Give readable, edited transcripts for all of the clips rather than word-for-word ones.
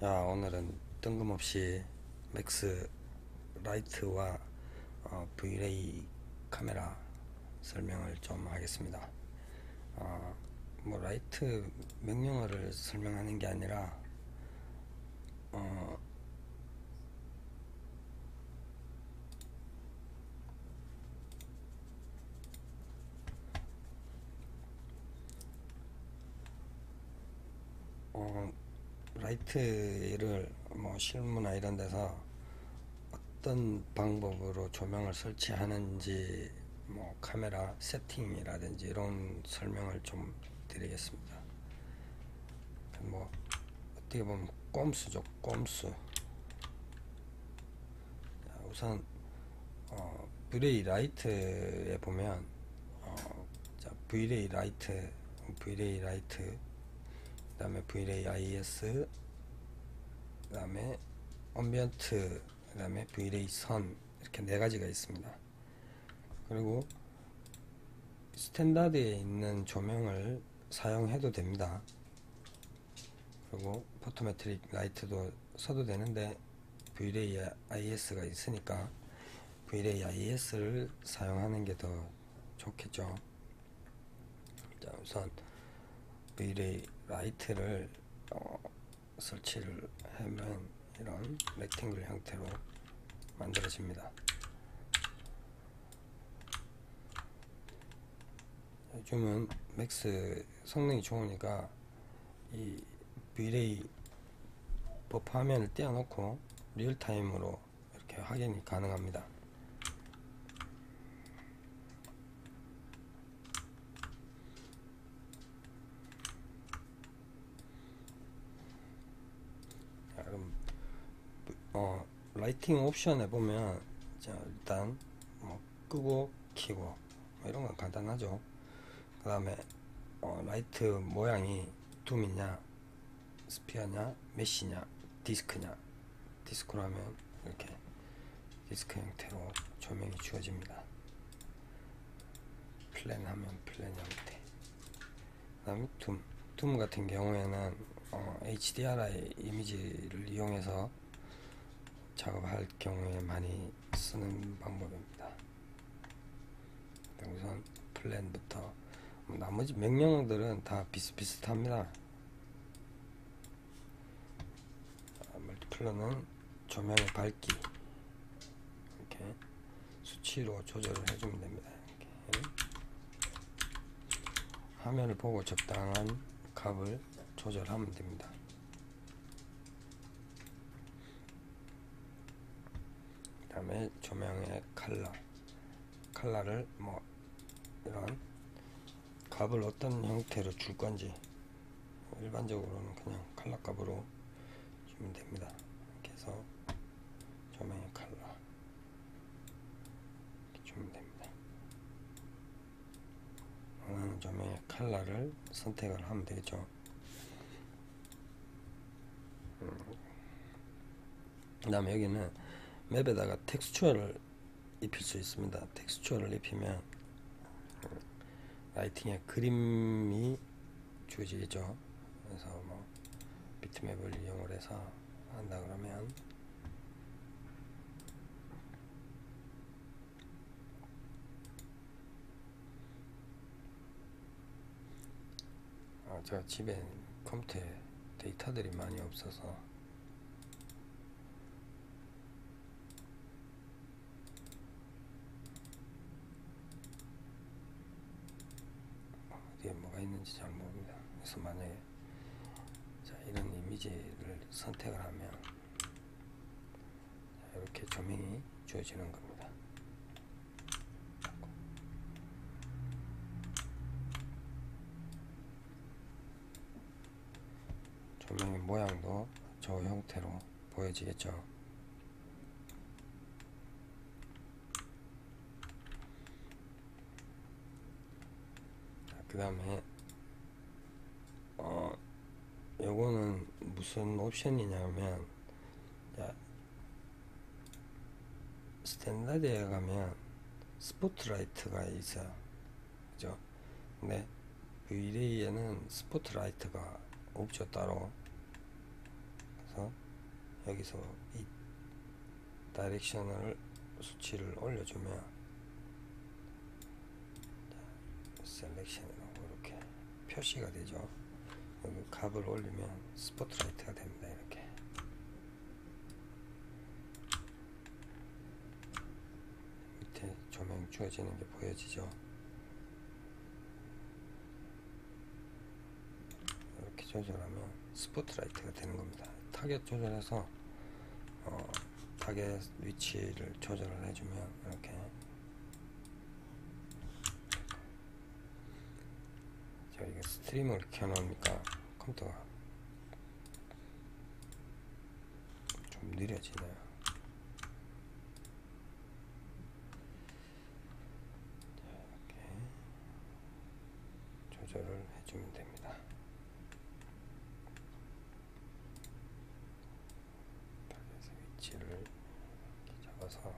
야, 오늘은 뜬금없이 맥스 라이트와 V-ray 카메라 설명을 좀 하겠습니다. 뭐 라이트 명령어를 설명하는 게 아니라 어, 어, 라이트를 뭐 실무나 이런 데서 어떤 방법으로 조명을 설치하는지, 뭐 카메라 세팅이라든지 이런 설명을 좀 드리겠습니다. 뭐 어떻게 보면 꼼수죠, 꼼수. 우선 V-ray 라이트에 보면 자, V-ray 라이트, V-ray 라이트, 그다음에 V-ray IS, 그다음에 엄비언트, 그다음에 V-ray 선, 이렇게 네 가지가 있습니다. 그리고 스탠다드에 있는 조명을 사용해도 됩니다. 그리고 포토메트릭 라이트도 써도 되는데 V-ray IS가 있으니까 V-ray IS를 사용하는 게 더 좋겠죠. 자, 우선 V-ray 라이트를 설치를 하면 이런 렉탱글 형태로 만들어집니다. 요즘은 맥스 성능이 좋으니까 이 V-ray 버프 화면을 띄워놓고 리얼타임으로 이렇게 확인이 가능합니다. 자, 그럼 라이팅 옵션에 보면, 자, 일단 뭐 끄고 켜고 뭐 이런 건 간단하죠. 그 다음에 라이트 모양이 둠이냐 스피어냐 메쉬냐 디스크냐, 디스크로 하면 이렇게 디스크 형태로 조명이 주어집니다. 플랜 하면 플랜 형태. 그 다음에 둠 같은 경우에는 HDRI 이미지를 이용해서 작업할 경우에 많이 쓰는 방법입니다. 우선 플랜부터, 나머지 명령어들은 다 비슷비슷합니다. 멀티플러는 조명의 밝기 이렇게 수치로 조절을 해주면 됩니다. 이렇게 화면을 보고 적당한 값을 조절하면 됩니다. 그 다음에 조명의 컬러를 뭐 이런 값을 어떤 형태로 줄 건지, 일반적으로는 그냥 컬러 값으로 주면 됩니다. 이렇게 해서 조명의 컬러 이렇게 주면 됩니다. 원하는 조명의 컬러를 선택을 하면 되겠죠. 그 다음에 여기는 맵에다가 텍스처를 입힐 수 있습니다. 텍스처를 입히면 라이팅의 그림이 주어지겠죠. 그래서 뭐 비트맵을 이용을 해서 한다 그러면 제가 집에 컴퓨터에 데이터들이 많이 없어서 어디에 뭐가 있는지 잘 모릅니다. 그래서 만약에 이런 이미지를 선택을 하면 이렇게 조명이 주어지는 겁니다. 조명의 모양도 저 형태로 보여지겠죠. 그 다음에 요거는 무슨 옵션이냐면, 자, 스탠다드에 가면 스포트라이트가 있어요. 그죠? 근데 V-ray에는 스포트라이트가 없죠, 따로. 그래서 그래서 여기서 이 다이렉션을 수치를 올려주면 셀렉션이라고 이렇게 표시가 되죠. 여기 값을 올리면 스포트라이트가 됩니다. 이렇게 밑에 조명 주어지는 게 보여지죠. 이렇게 조절하면 스포트라이트가 되는 겁니다. 타겟 조절해서 타겟 위치를 조절을 해주면 이렇게 저희가 스트리밍을 켜놓으니까 컴퓨터가 좀 느려지네요. 이렇게 조절을 해주면 됩니다. 타겟의 위치를 이렇게 잡아서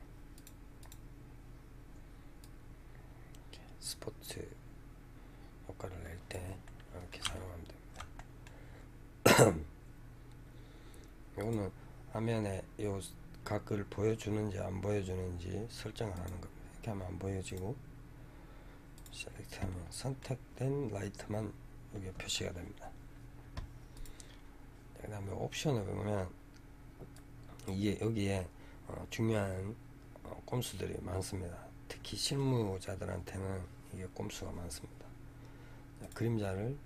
이렇게 스포트 효과를 낼 때 이렇게 사용하면 됩니다. 이거는 화면에 요 각을 보여주는지 안 보여주는지 설정을 하는 겁니다. 이렇게 하면 안 보여지고 셀렉트하면 선택된 라이트만 여기에 표시가 됩니다. 그 다음에 옵션을 보면 이게 여기에 중요한 꼼수들이 많습니다. 특히 실무자들한테는 이게 꼼수가 많습니다. 그림자를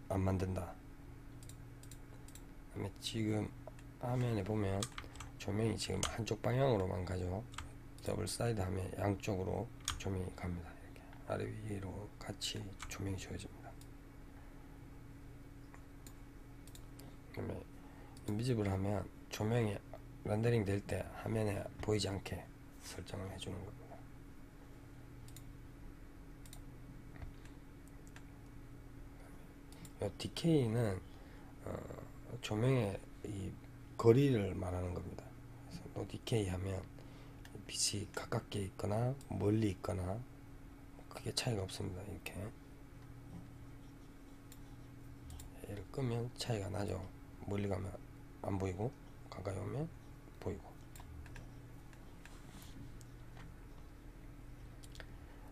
안 만든다. 그다음에 지금 화면에 보면 조명이 지금 한쪽 방향으로만 가죠. 더블 사이드 하면 양쪽으로 조명이 갑니다. 이렇게 아래 위로 같이 조명이 주어집니다. 그다음에 인비지블 하면 조명이 렌더링 될 때 화면에 보이지 않게 설정을 해주는 겁니다. 이 디케이는 조명의 이 거리를 말하는 겁니다. 그래서 노 디케이 하면 빛이 가깝게 있거나 멀리 있거나 크게 차이가 없습니다. 이렇게 얘를 끄면 차이가 나죠. 멀리 가면 안 보이고 가까이 오면 보이고.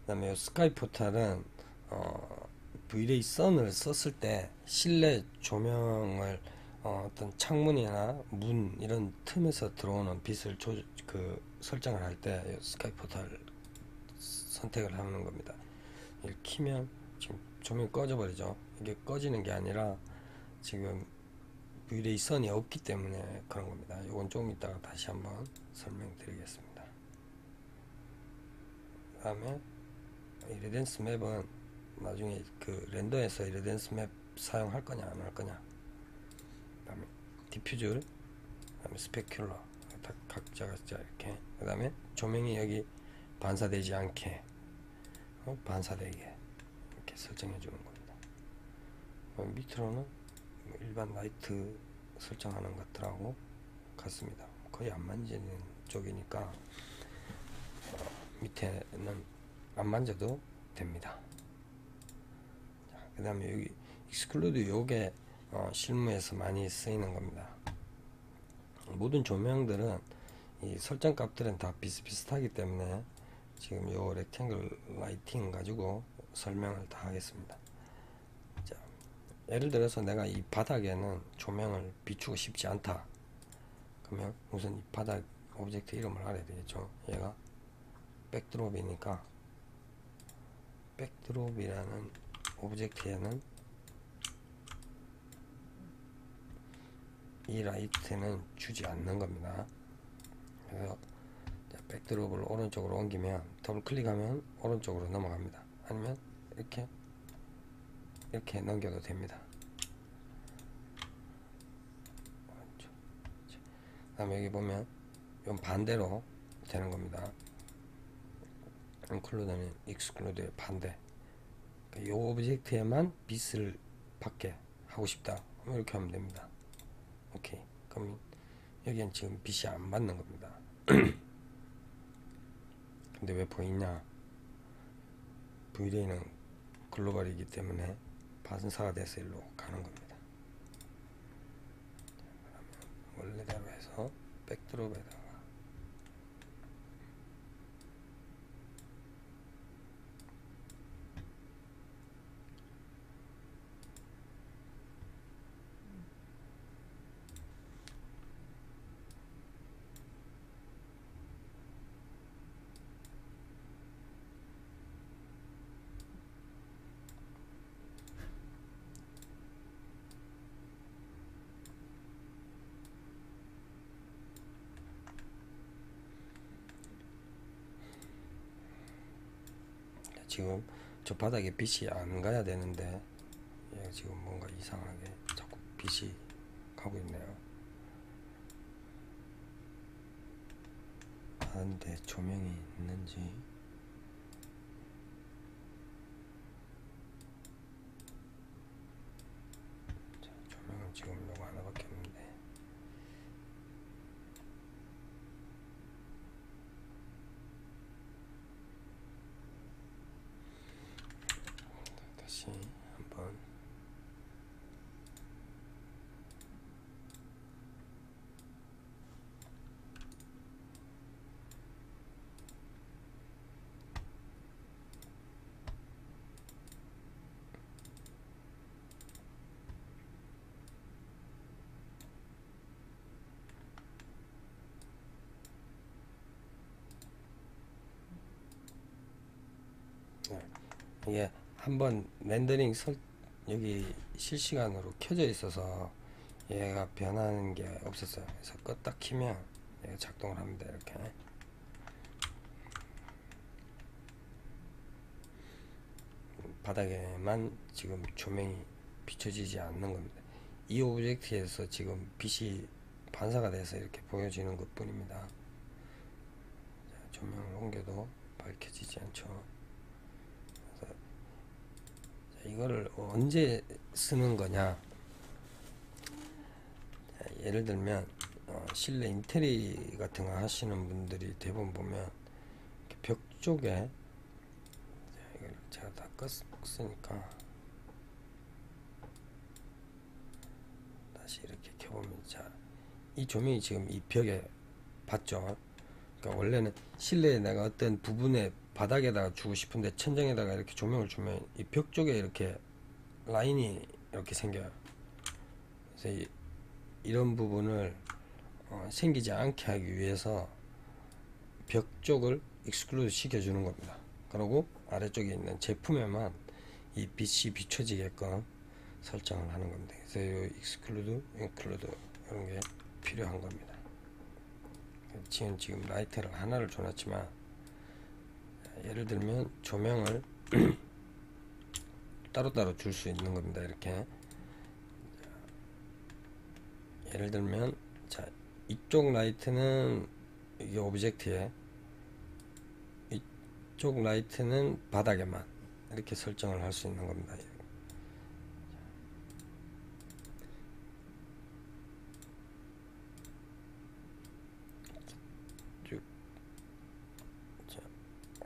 그 다음에 이 스카이 포탈은 V-ray 선을 썼을 때 실내 조명을 어떤 창문이나 문 이런 틈에서 들어오는 빛을 설정을 할 때 스카이 포탈 선택을 하는 겁니다. 이걸 키면 지금 조명이 꺼져 버리죠. 이게 꺼지는 게 아니라 지금 V-ray 선이 없기 때문에 그런 겁니다. 이건 조금 이따가 다시 한번 설명드리겠습니다. 그 다음에 이레덴스 맵은 나중에 그 렌더에서 이레덴스 맵 사용할 거냐 안 할 거냐. 그 다음에 디퓨즈, 그 다음에 스페큘러 각자 이렇게. 그 다음에 조명이 여기 반사되지 않게 반사되게 이렇게 설정해 주는 겁니다. 밑으로는 일반 라이트 설정하는 것들하고 같습니다. 거의 안 만지는 쪽이니까 밑에는 안 만져도 됩니다. 그 다음에 여기 익스클루드 요게 실무에서 많이 쓰이는 겁니다. 모든 조명들은 이 설정 값들은 다 비슷비슷하기 때문에 지금 요 렉탱글 라이팅 가지고 설명을 다 하겠습니다. 자, 예를 들어서 내가 이 바닥에는 조명을 비추고 싶지 않다. 그러면 우선 이 바닥 오브젝트 이름을 알아야 되겠죠. 얘가 백드롭이니까 백드롭이라는 오브젝트에는 이 라이트는 주지 않는 겁니다. 그래서 백드롭을 오른쪽으로 옮기면 더블 클릭하면 오른쪽으로 넘어갑니다. 아니면 이렇게 넘겨도 됩니다. 그 다음에 여기 보면 이건 반대로 되는 겁니다. include는 exclude의 반대. 이 오브젝트에만 빛을 받게 하고 싶다. 이렇게 하면 됩니다. 오케이. 그럼 여기엔 지금 빛이 안 받는 겁니다. 근데 왜 보이냐? V-ray는 글로벌이기 때문에 반사가 돼서 일로 가는 겁니다. 원래대로 해서 백드롭에다가 지금 저 바닥에 빛이 안 가야 되는데 얘가 지금 뭔가 이상하게 자꾸 빛이 가고 있네요. 다른데 조명이 있는지. 자, 조명은 지금 요거 하나밖에 없는데 다시 한번 이게 한번 렌더링 여기 실시간으로 켜져 있어서 얘가 변하는 게 없었어요. 그래서 껐다 키면 얘가 작동을 합니다. 이렇게 바닥에만 지금 조명이 비춰지지 않는 겁니다. 이 오브젝트에서 지금 빛이 반사가 돼서 이렇게 보여지는 것 뿐입니다. 조명을 옮겨도 밝혀지지 않죠. 그래서 이거를 언제 쓰는 거냐, 예를 들면 실내 인테리어 같은 거 하시는 분들이 대부분 보면 벽 쪽에, 이걸 제가 다 껐으니까 다시 이렇게 켜보면, 자, 이 조명이 지금 이 벽에 받죠. 그러니까 원래는 실내에 내가 어떤 부분에 바닥에다가 주고 싶은데 천장에다가 이렇게 조명을 주면 이 벽 쪽에 이렇게 라인이 이렇게 생겨요. 그래서 이런 부분을 생기지 않게 하기 위해서 벽 쪽을 익스클루드 시켜주는 겁니다. 그리고 아래쪽에 있는 제품에만 이 빛이 비춰지게끔 설정을 하는 겁니다. 그래서 이 익스클루드, 인클루드 이런 게 필요한 겁니다. 지금 라이트를 하나를 줘놨지만, 예를 들면 조명을 따로따로 줄 수 있는 겁니다. 이렇게 예를 들면, 자, 이쪽 라이트는 이 오브젝트에, 이쪽 라이트는 바닥에만 이렇게 설정을 할 수 있는 겁니다.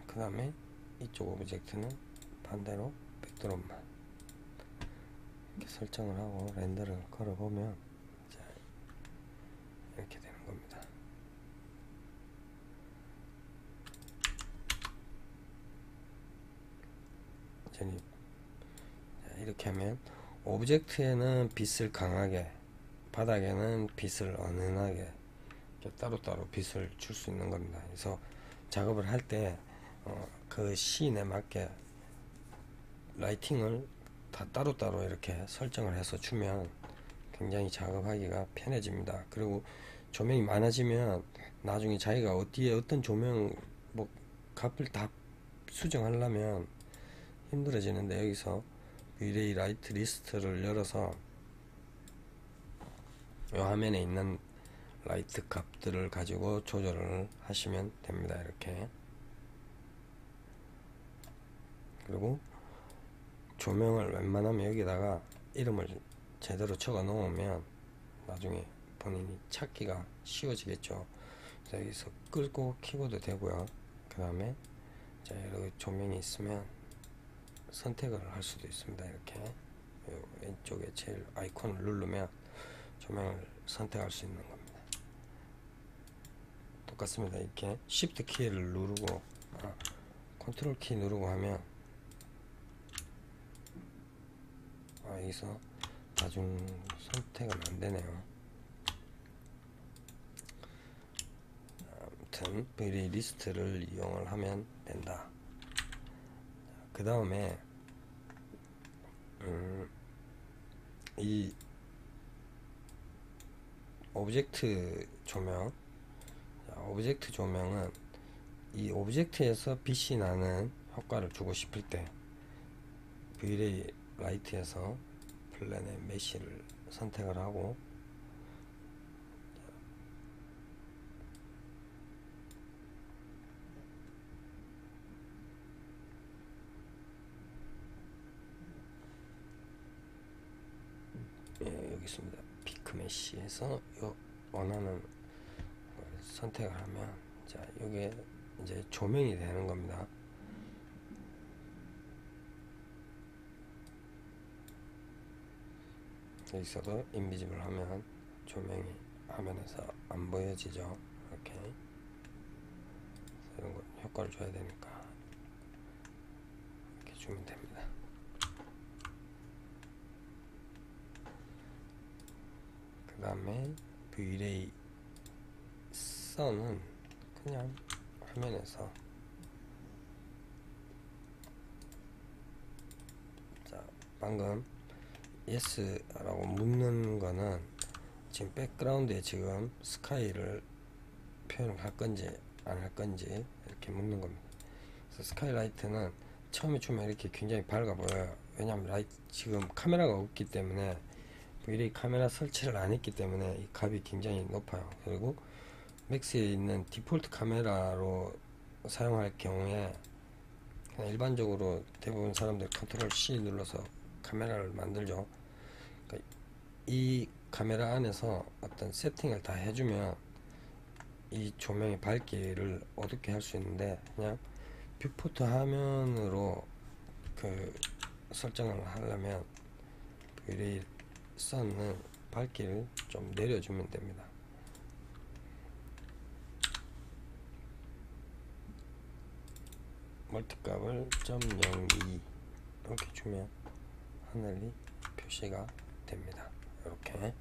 그 다음에 이쪽 오브젝트는 반대로 백드롭만 이렇게 설정을 하고 렌더를 걸어보면 이렇게 되는 겁니다. 이렇게 하면 오브젝트에는 빛을 강하게, 바닥에는 빛을 은은하게 이렇게 따로따로 빛을 줄 수 있는 겁니다. 그래서 작업을 할 때 그 시인에 맞게 라이팅을 다 따로따로 이렇게 설정을 해서 주면 굉장히 작업하기가 편해집니다. 그리고 조명이 많아지면 나중에 자기가 어디에 어떤 조명 뭐 값을 다 수정하려면 힘들어지는데, 여기서 V-Ray 라이트 리스트를 열어서 이 화면에 있는 라이트 값들을 가지고 조절을 하시면 됩니다. 이렇게. 그리고 조명을 웬만하면 여기다가 이름을 제대로 적어 놓으면 나중에 본인이 찾기가 쉬워지겠죠. 그래서 여기서 끌고 키고도 되고요. 그 다음에 여러 조명이 있으면 선택을 할 수도 있습니다. 이렇게 왼쪽에 제일 아이콘을 누르면 조명을 선택할 수 있는 겁니다. 똑같습니다. 이렇게 Shift 키를 누르고 컨트롤 키 누르고 하면 여기서 다중 선택은 안되네요. 아무튼 V-Ray 리스트를 이용을 하면 된다. 그 다음에 이 오브젝트 조명, 오브젝트 조명은 이 오브젝트에서 빛이 나는 효과를 주고 싶을 때 V-Ray 라이트에서 플랜의 메쉬를 선택을 하고 여기 있습니다. 피크 메쉬에서 원하는 걸 선택을 하면 자 이게 이제 조명이 되는 겁니다. 여기서도 인비지블 하면 조명이 화면에서 안 보여지죠. 이렇게 이런 거 효과를 줘야 되니까 이렇게 주면 됩니다. 그 다음에 V-Ray 선은 그냥 화면에서 자 방금 yes라고 묻는 거는 지금 백그라운드에 지금 스카이를 표현을 할 건지 안 할 건지 이렇게 묻는 겁니다. 그래서 스카이라이트는 처음에 주면 이렇게 굉장히 밝아 보여요. 왜냐하면 지금 카메라가 없기 때문에 V-Ray 카메라 설치를 안 했기 때문에 이 값이 굉장히 높아요. 그리고 맥스에 있는 디폴트 카메라로 사용할 경우에 그냥 일반적으로 대부분 사람들 컨트롤 C 눌러서 카메라를 만들죠. 그러니까 이 카메라 안에서 어떤 세팅을 다 해주면 이 조명의 밝기를 어둡게 할 수 있는데 그냥 뷰포트 화면으로 그 설정을 하려면 V-Ray 선은 밝기를 좀 내려주면 됩니다. 멀티값을 0.02 이렇게 주면 하늘이 표시가 됩니다. 이렇게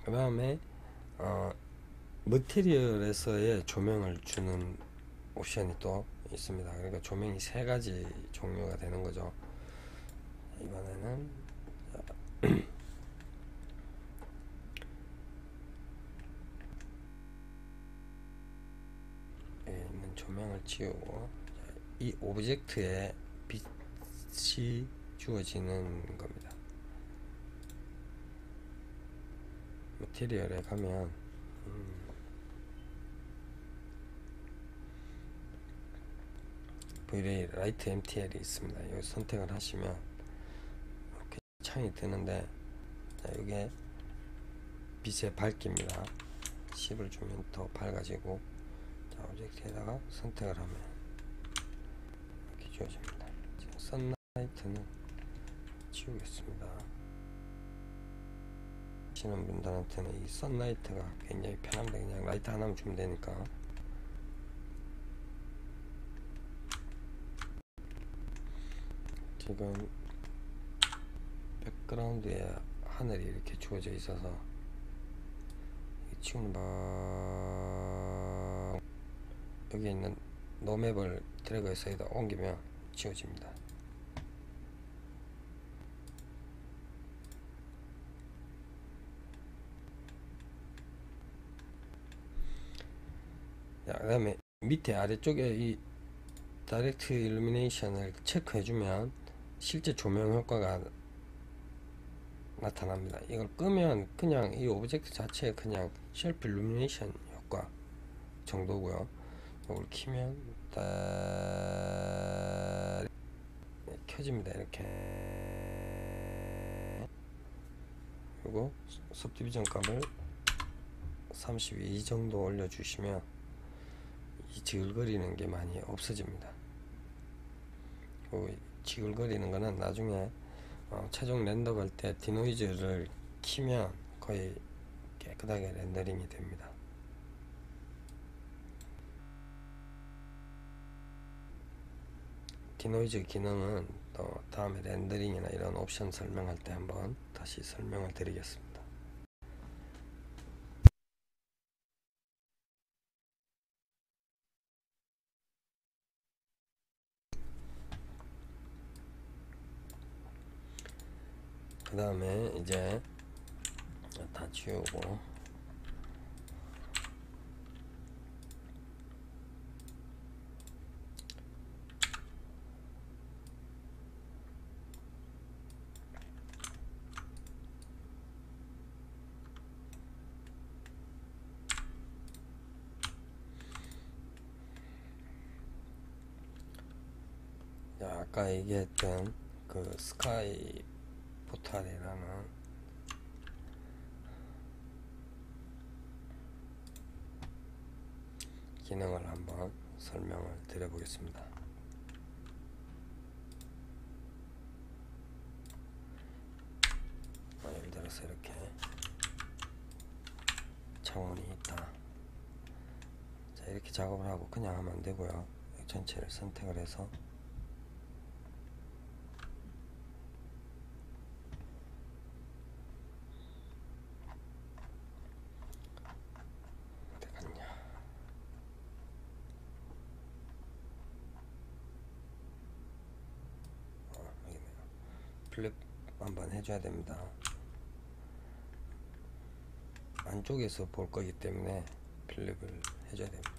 그 다음에 머티리얼에서의 조명을 주는 옵션이 또 있습니다. 그러니까 조명이 세 가지 종류가 되는 거죠. 이번에는 여기 있는 조명을 지우고 이 오브젝트에 빛이 주어지는 겁니다. 머티리얼에 가면 V-Ray 라이트 MTL이 있습니다. 여기 선택을 하시면 이렇게 창이 뜨는데 자, 이게 빛의 밝기입니다. 10을 주면 더 밝아지고 자, 오브젝트에다가 선택을 하면 이렇게 주어집니다. 지금 선라이트는 지우겠습니다. 하시는 분들한테는 이 선라이트가 굉장히 편합니다. 그냥 라이트 하나만 주면 되니까. 지금 백그라운드에 하늘이 이렇게 주어져 있어서 치우는 여기 있는 노맵을 드래그해서 여기다 옮기면 지워집니다. 그 다음에 밑에 아래쪽에 이 다이렉트 일루미네이션을 체크해주면 실제 조명 효과가 나타납니다. 이걸 끄면 그냥 이 오브젝트 자체에 그냥 셀프 일루미네이션 효과 정도고요. 이걸 키면 켜집니다. 이렇게. 그리고 subdivision 값을 32 정도 올려주시면 이 지글거리는 게 많이 없어집니다. 지글거리는 거는 나중에 최종 렌더 걸 때 디노이즈를 키면 거의 깨끗하게 렌더링이 됩니다. 디노이즈 기능은 또 다음에 렌더링이나 이런 옵션 설명할 때 한번 다시 설명을 드리겠습니다. 그 다음에 이제 다 지우고 아까 얘기했던 그 스카이 포탈이라는 기능을 한번 설명을 드려보겠습니다. 예를 들어서 이렇게 창문이 있다. 자, 이렇게 작업을 하고 그냥 하면 안 되고요. 전체를 선택을 해서 어디 갔냐? 여기네요. 플립 한번 해줘야 됩니다. 안쪽에서 볼 거기 때문에 플립을 해줘야 됩니다.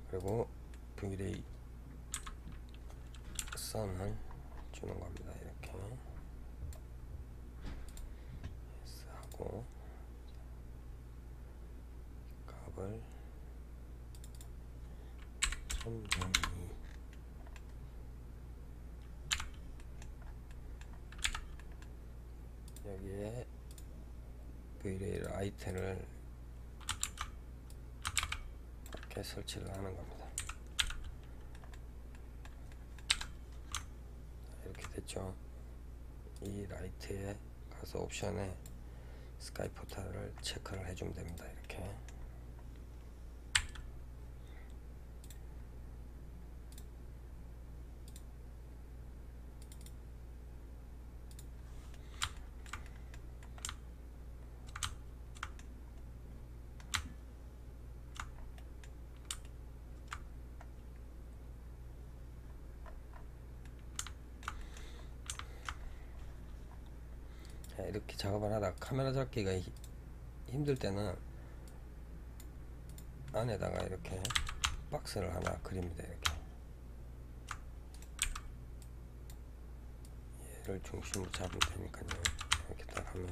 그리고 V-ray 선을 주는 겁니다. 이렇게 하고 값을 3.2 여기에 V-ray 라이트를 이렇게 설치를 하는 겁니다. 이렇게 됐죠. 이 라이트에 가서 옵션에 스카이 포탈을 체크를 해주면 됩니다. 이렇게 이렇게 작업을 하다 카메라 잡기가 힘들 때는 안에다가 이렇게 박스를 하나 그립니다. 이렇게 얘를 중심으로 잡으면 되니까요. 이렇게 딱 하면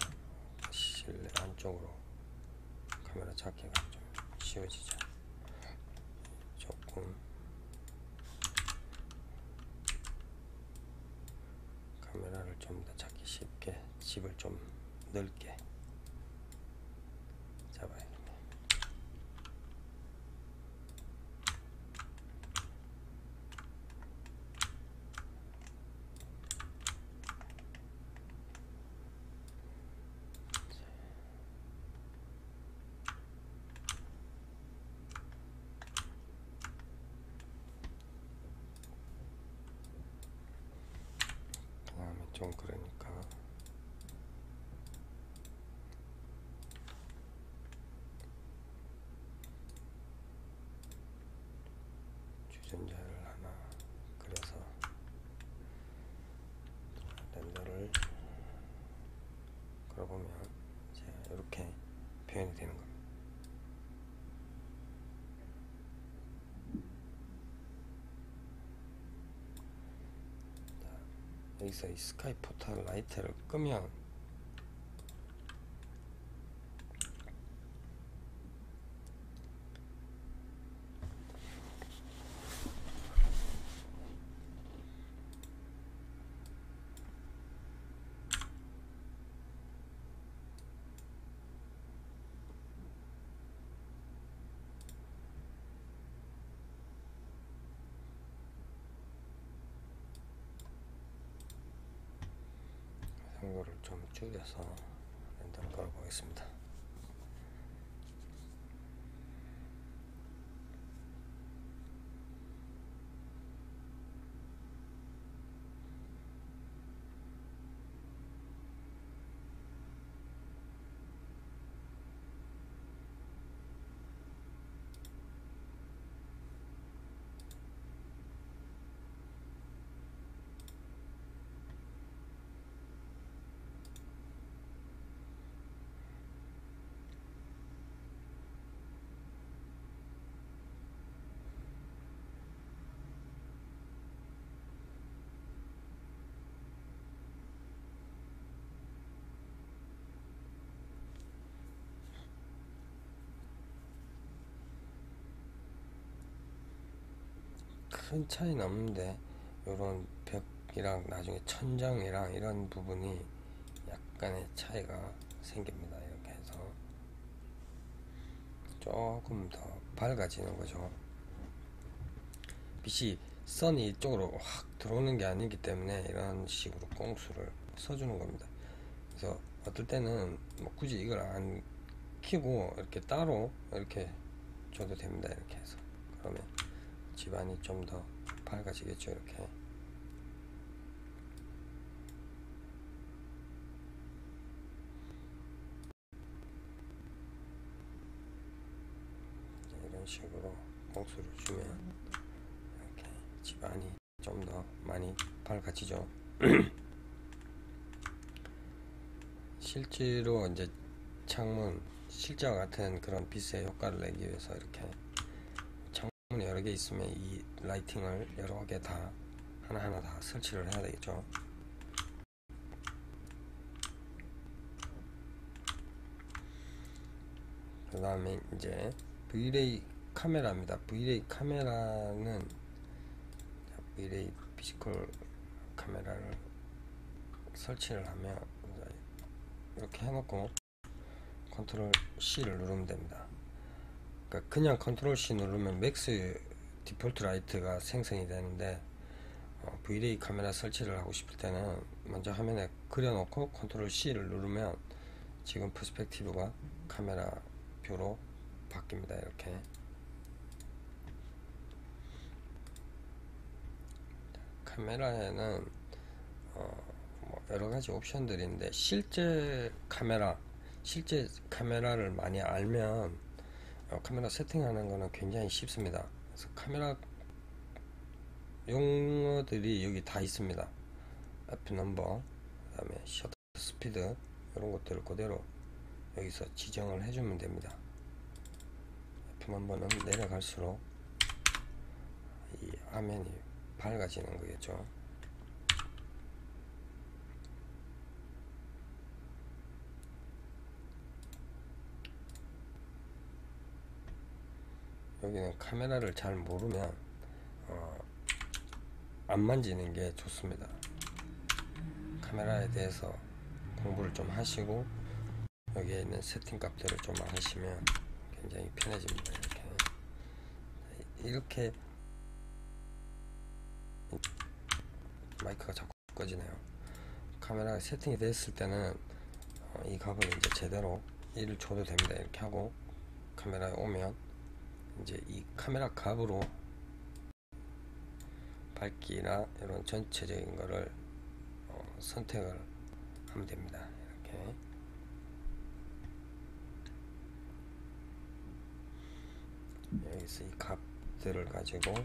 실내 안쪽으로 카메라 잡기가 좀 쉬워지죠. 조금 카메라를 좀 더 잡기 쉽게 집을 좀 넓게 잡아야겠네요. 그 다음에 좀 그러니까 주전자를 하나 그려서 렌더를 그려보면 이제 이렇게 표현이 되는 겁니다. 자, 여기서 이 스카이 포탈 라이트를 끄면 이거를 좀 줄여서 렌더를 걸어 보겠습니다. 큰 차이는 없는데 요런 벽이랑 나중에 천장이랑 이런 부분이 약간의 차이가 생깁니다. 이렇게 해서 조금 더 밝아지는 거죠. 빛이 선이 이쪽으로 확 들어오는 게 아니기 때문에 이런 식으로 꽁수를 써주는 겁니다. 그래서 어떨 때는 뭐 굳이 이걸 안 켜고 이렇게 따로 이렇게 줘도 됩니다. 이렇게 해서 그러면 집안이 좀 더 밝아지겠죠. 이렇게 이런 식으로 꽁수를 주면 이렇게 집안이 좀 더 많이 밝아지죠. 실제로 이제 창문 실제와 같은 그런 빛의 효과를 내기 위해서 이렇게 창문이 여러 개 있으면 이 라이팅을 여러 개 다 하나하나 다 설치를 해야 되겠죠. 그 다음에 이제 V-ray 카메라입니다. V-ray 카메라는 V-ray 피지컬 카메라를 설치를 하면 이렇게 해놓고 컨트롤 C를 누르면 됩니다. 그러니까 그냥 컨트롤 C 누르면 맥스 디폴트 라이트가 생성이 되는데 V-ray 카메라 설치를 하고 싶을 때는 먼저 화면에 그려놓고 컨트롤 C를 누르면 지금 퍼스펙티브가 카메라 뷰로 바뀝니다. 이렇게 카메라에는 뭐 여러가지 옵션들인데 실제 카메라를 많이 알면 카메라 세팅하는 거는 굉장히 쉽습니다. 그래서 카메라 용어들이 여기 다 있습니다. F 넘버, 그 다음에 셔터 스피드 이런 것들을 그대로 여기서 지정을 해주면 됩니다. F 넘버는 내려갈수록 이 화면이 밝아지는 거겠죠. 여기는 카메라를 잘 모르면 안 만지는 게 좋습니다. 카메라에 대해서 공부를 좀 하시고 여기에 있는 세팅 값들을 좀 하시면 굉장히 편해집니다. 이렇게 마이크가 자꾸 꺼지네요. 카메라가 세팅이 됐을 때는 이 값을 이제 제대로 1을 줘도 됩니다. 이렇게 하고 카메라에 오면 이제 이 카메라 값으로 밝기나 이런 전체적인 거를 선택을 하면 됩니다. 이렇게 여기서 이 값들을 가지고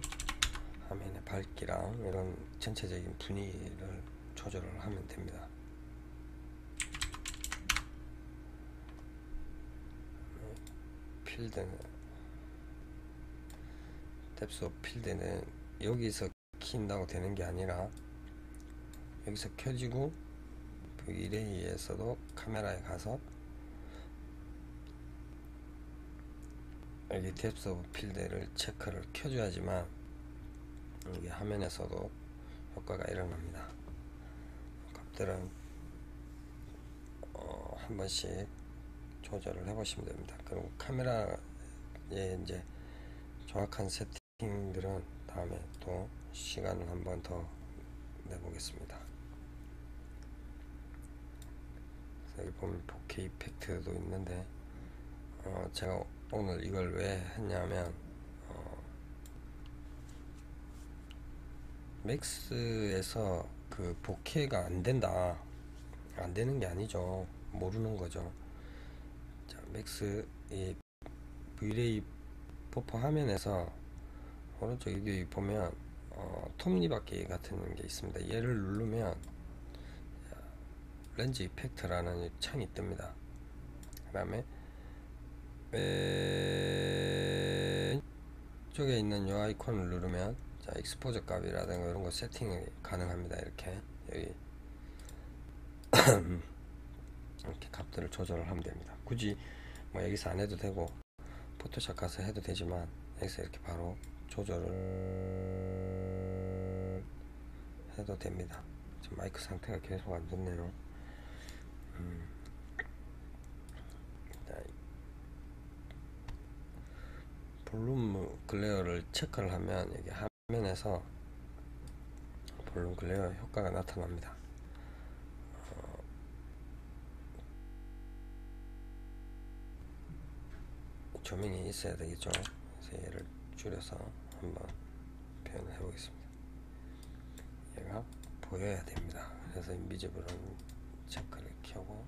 화면의 밝기랑 이런 전체적인 분위기를 조절을 하면 됩니다. 필드는 뎁스 오브 필드는 여기서 킨다고 되는 게 아니라 여기서 켜지고 V-Ray에서도 카메라에 가서 여기 뎁스 오브 필드를 체크를 켜줘야지만 여기 화면에서도 효과가 일어납니다. 값들은 한 번씩 조절을 해보시면 됩니다. 그리고 카메라에 이제 정확한 세팅들은 다음에 또 시간을 한 번 더 내보겠습니다. 여기 보면 bokeh 이펙트도 있는데 제가 오늘 이걸 왜 했냐면 맥스에서 그 보케가 안 된다, 안 되는 게 아니죠. 모르는 거죠. 자, 맥스 이 V-Ray 버퍼 화면에서 오른쪽 여기 보면 톱니바퀴 같은 게 있습니다. 얘를 누르면 렌즈 이펙트라는 창이 뜹니다. 그 다음에 왼쪽에 있는 이 아이콘을 누르면 자, 익스포저 값이라든가 이런 거 세팅이 가능합니다. 이렇게 여기 이렇게 값들을 조절을 하면 됩니다. 굳이 뭐 여기서 안 해도 되고 포토샵 가서 해도 되지만 여기서 이렇게 바로 조절을 해도 됩니다. 지금 마이크 상태가 계속 안 좋네요. 볼륨 글레어를 체크를 하면 여기 화면에서 볼륨 글레어 효과가 나타납니다. 조명이 있어야 되겠죠. 그래서 얘를 줄여서 한번 표현을 해 보겠습니다. 얘가 보여야 됩니다. 그래서 인비지블은 체크를 켜고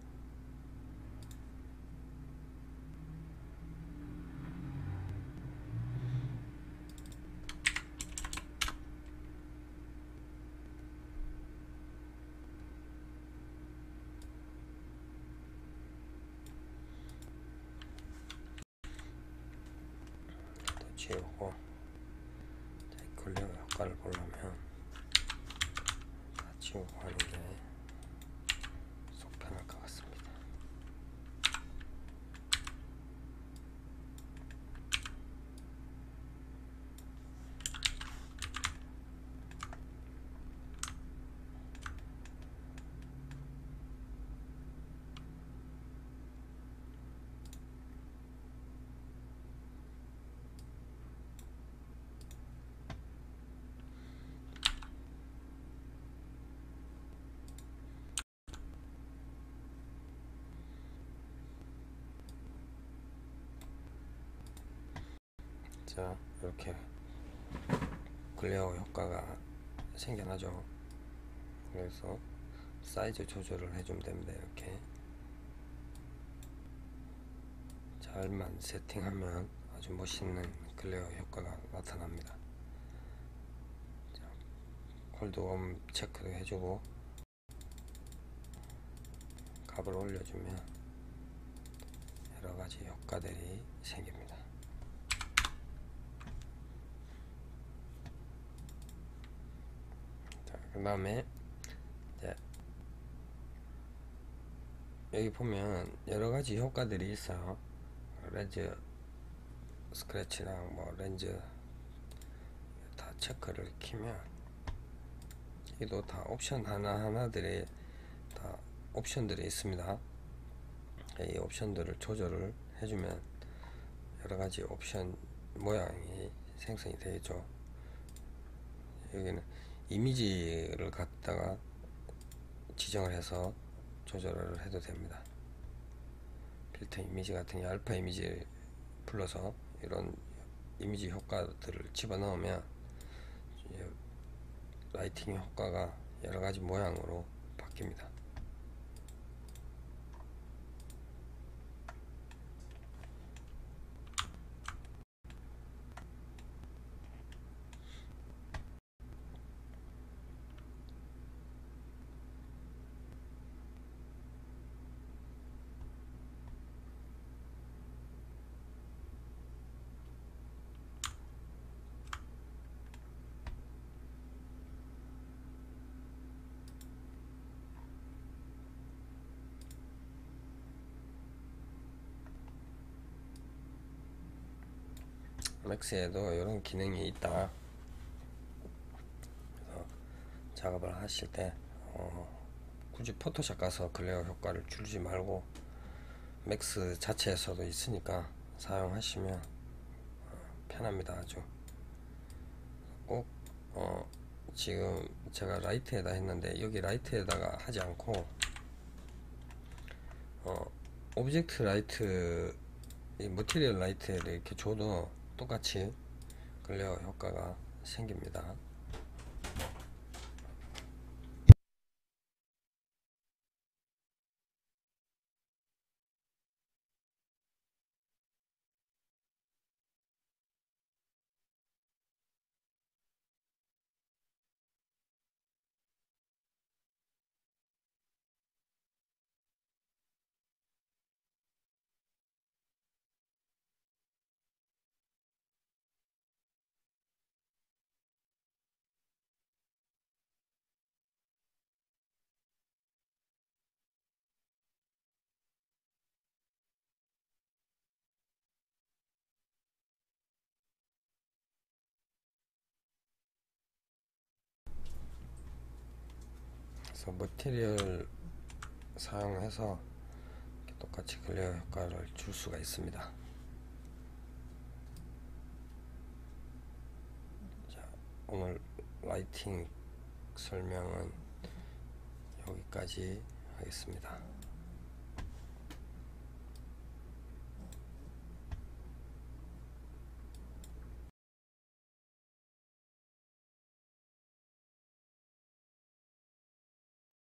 또 지우고, 자, 이 글레어 효과를 보려면 다 지우고 하는 게 속 편할 것 같습니다. 자, 이렇게 글레어 효과가 생겨나죠. 그래서 사이즈 조절을 해주면 됩니다. 이렇게 잘만 세팅하면 아주 멋있는 글레어 효과가 나타납니다. 자, 콜드웜 체크도 해주고 값을 올려주면 여러가지 효과들이 생깁니다. 그 다음에 여기 보면 여러가지 효과들이 있어요. 렌즈 스크래치랑 뭐 렌즈 다 체크를 키면 이도 다 옵션 하나하나들이 다 옵션들이 있습니다. 이 옵션들을 조절을 해주면 여러가지 옵션 모양이 생성이 되겠죠. 여기는 이미지를 갖다가 지정을 해서 조절을 해도 됩니다. 필터 이미지 같은 게 알파 이미지 불러서 이런 이미지 효과들을 집어넣으면 라이팅 효과가 여러가지 모양으로 바뀝니다. 맥스에도 이런 기능이 있다. 그래서 작업을 하실 때 굳이 포토샵 가서 글레어 효과를 줄이지 말고 맥스 자체에서도 있으니까 사용하시면 편합니다. 아주 꼭 지금 제가 라이트에다 했는데 여기 라이트에다가 하지 않고 어, 오브젝트 라이트, 이 머티리얼 라이트를 이렇게 줘도 똑같이 클리어 효과가 생깁니다. 그래서 머티리얼 사용해서 똑같이 클리어 효과를 줄 수가 있습니다. 자, 오늘 라이팅 설명은 여기까지 하겠습니다.